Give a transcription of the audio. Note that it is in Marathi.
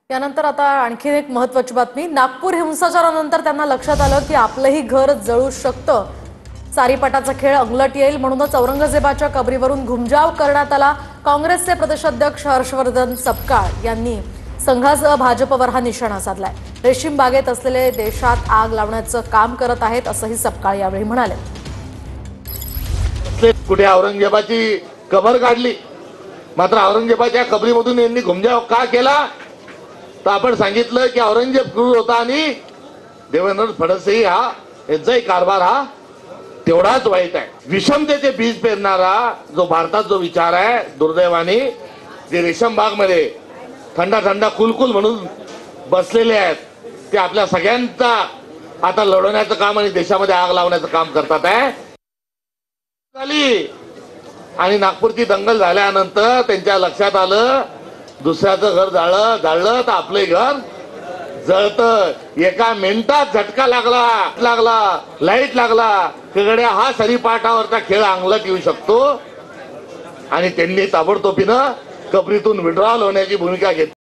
यानंतर आता आणखी एक महत्त्वाची बातमी। नागपूर हिंसाचारानंतर त्यांना लक्षात आलं की आपलंही घर जळू शकतं। सारीपाटाचा खेळ अंगलट येईल म्हणूनच औरंगजेबाच्या कबरीवरून घुमजाव करण्यात आला। काँग्रेसचे प्रदेशाध्यक्ष हर्षवर्धन सपकाळ यांनी संघासह भाजपवर हा निशाणा साधलाय। रेशीम बागेत असलेले देशात आग लावण्याचं काम करत आहेत असंही सपकाळ यावेळी म्हणाले। कुठे औरंगजेबाची कबर काढली, मात्र औरंगजेबाच्या कबरीमधून यांनी घुमजाव का केला? तर आपण सांगितलं की औरंगजेब क्रूर होता आणि देवेंद्र फडणवीस हा यांचाही कारभार हा तेवढाच वाईट आहे। विषमतेचे बीज पेरणारा जो भारतात जो विचार आहे, दुर्दैवाने जे रेशम बाग मध्ये थंडा थंडा कुलकुल म्हणून बसलेले आहेत, ते आपल्या सगळ्यांचा आता लढवण्याचं काम आणि देशामध्ये आग लावण्याचं काम करतात आहे। आणि नागपूरची दंगल झाल्यानंतर त्यांच्या लक्षात आलं दुसऱ्याचं घर जाळलं तर आपले घर जळतं। एका मिनिटात झटका लागला लाईट लागला तिकडे हा सरीपाटावरचा खेळ अंगलट येऊ शकतो आणि त्यांनी ताबडतोबीनं कबरीतून विड्रॉल होण्याची भूमिका घेतली।